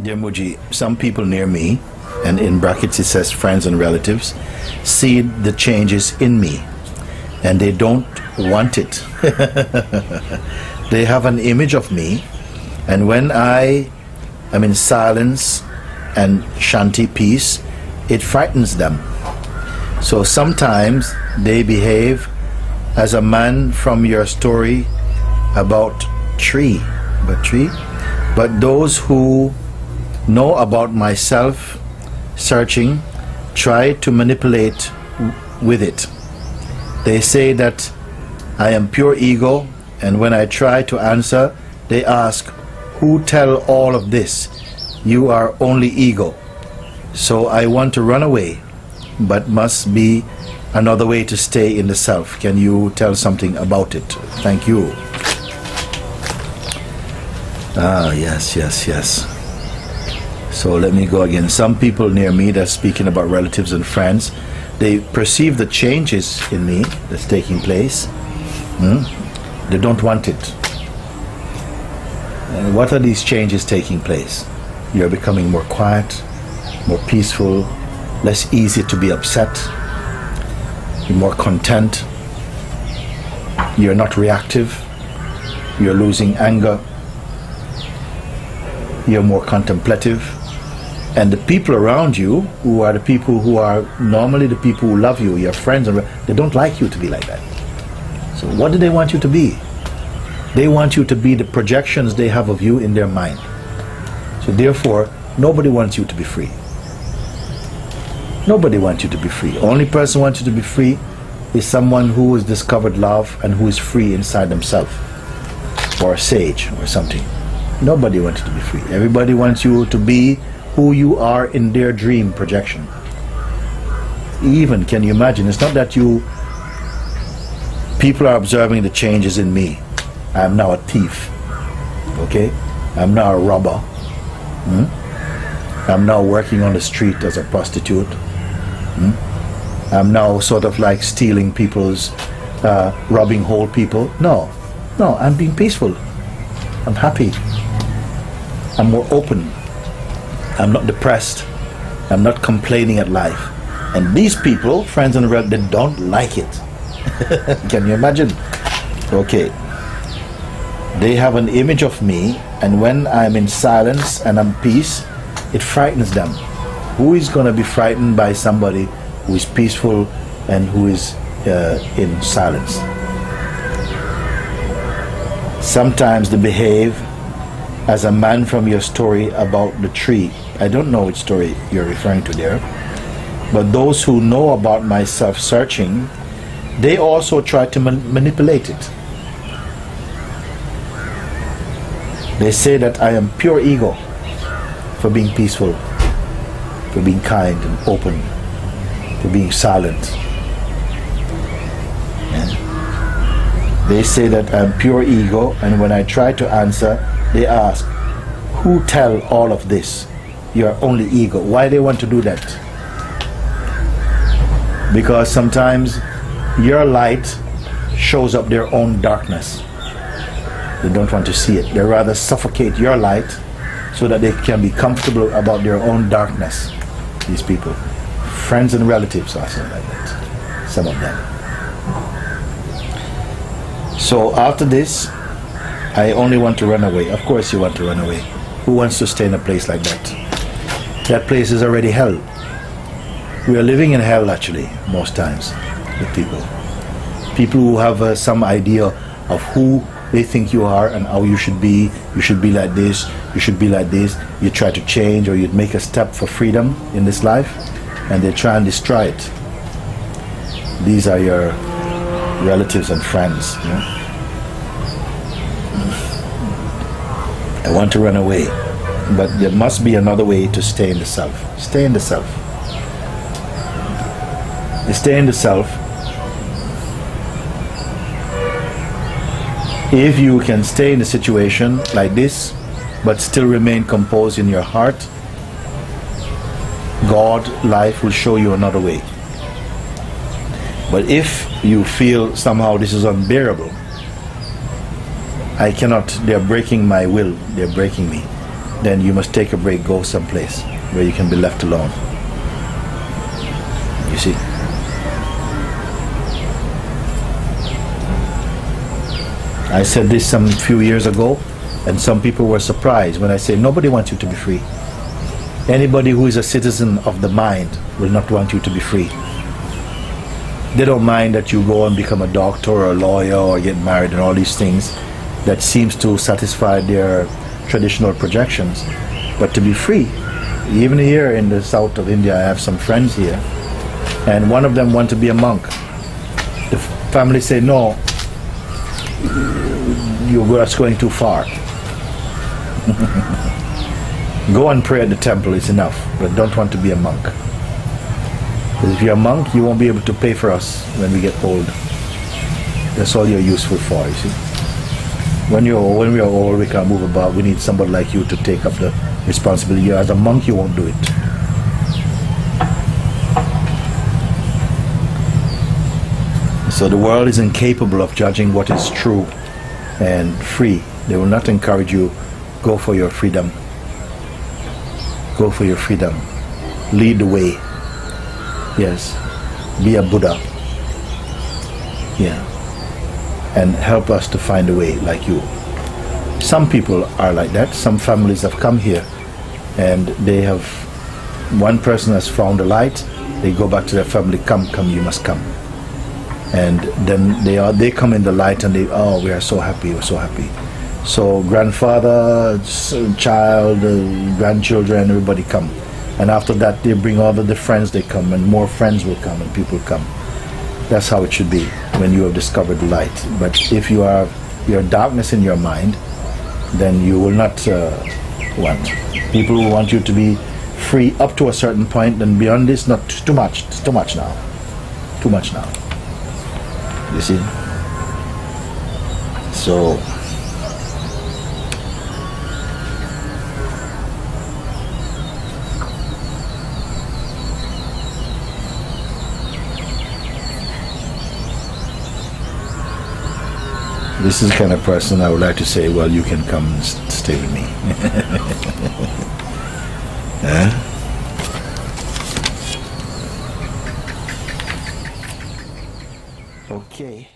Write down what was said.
Dear Mooji, some people near me, and in brackets it says friends and relatives, see the changes in me and they don't want it. They have an image of me, and when I am in silence and shanty peace, it frightens them. So sometimes they behave as a man from your story about tree. But those who know about myself searching try to manipulate with it. They say that I am pure ego, and when I try to answer, they ask, who tell all of this? You are only ego. So I want to run away, but must be another way to stay in the self. Can you tell something about it? Thank you. Yes. So let me go again. Some people near me that's speaking about relatives and friends, they perceive the changes in me that's taking place. They don't want it. What are these changes taking place? You're becoming more quiet, more peaceful, less easy to be upset. You're more content. You're not reactive. You're losing anger. You're more contemplative. And the people around you, who are the people who are normally the people who love you, your friends, they don't like you to be like that. So what do they want you to be? They want you to be the projections they have of you in their mind. So therefore, nobody wants you to be free. Nobody wants you to be free. Only person who wants you to be free is someone who has discovered love and who is free inside themselves, or a sage or something. Nobody wants you to be free. Everybody wants you to be who you are in their dream projection. Even, can you imagine, it's not that people are observing the changes in me. I'm now a thief, okay? I'm now a robber. I'm now working on the street as a prostitute. I'm now sort of like stealing people's, robbing whole people. No, I'm being peaceful. I'm happy. I'm more open. I'm not depressed. I'm not complaining at life. And these people, friends and relatives, they don't like it. Can you imagine? Okay. They have an image of me, and when I'm in silence and I'm peace, it frightens them. Who is going to be frightened by somebody who is peaceful and who is in silence? Sometimes they behave as a man from your story about the tree. I don't know which story you're referring to there. But those who know about my self-searching, they also try to manipulate it. They say that I am pure ego for being peaceful, for being kind and open, for being silent. Yeah. They say that I'm pure ego, and when I try to answer, they ask, who tell all of this? You're only ego. Why they want to do that? Because sometimes your light shows up their own darkness. They don't want to see it. They rather suffocate your light so that they can be comfortable about their own darkness. These people, friends and relatives are so like that, some of them. So after this, I only want to run away. Of course you want to run away. Who wants to stay in a place like that? That place is already hell. We are living in hell actually, most times, with people. People who have some idea of who they think you are and how you should be like this, you should be like this. You try to change, or you'd make a step for freedom in this life, and they try and destroy it. These are your relatives and friends. You know? I want to run away, but there must be another way to stay in the self. Stay in the self. Stay in the self. If you can stay in a situation like this, but still remain composed in your heart, God, life will show you another way. But if you feel somehow this is unbearable, I cannot, they're breaking my will, they're breaking me, then you must take a break, go someplace where you can be left alone. You see? I said this some few years ago, and some people were surprised when I say nobody wants you to be free. Anybody who is a citizen of the mind will not want you to be free. They don't mind that you go and become a doctor or a lawyer or get married and all these things that seems to satisfy their traditional projections. But to be free, even here in the south of India, I have some friends here, and one of them want to be a monk. The family say, no, that's going too far. Go and pray at the temple, it's enough, but don't want to be a monk. Because if you're a monk, you won't be able to pay for us when we get old. That's all you're useful for, you see. When we are old, we can't move about. We need somebody like you to take up the responsibility. As a monk, you won't do it. So the world is incapable of judging what is true and free. They will not encourage you, go for your freedom. Go for your freedom. Lead the way. Yes. Be a Buddha. Yeah. And help us to find a way like you. Some people are like that. Some families have come here and they have, one person has found a light, they go back to their family, come, you must come. And then they come in the light and they, oh, we are so happy, we're so happy. So grandfather, child, grandchildren, everybody come. And after that they bring all of the friends, they come, and more friends will come and people come. That's how it should be when you have discovered the light. But if you have your darkness in your mind, then you will not want. People will want you to be free up to a certain point, and beyond this, not too much. It's too much now. Too much now. You see? So this is the kind of person I would like to say, well, you can come and stay with me. Huh? Okay.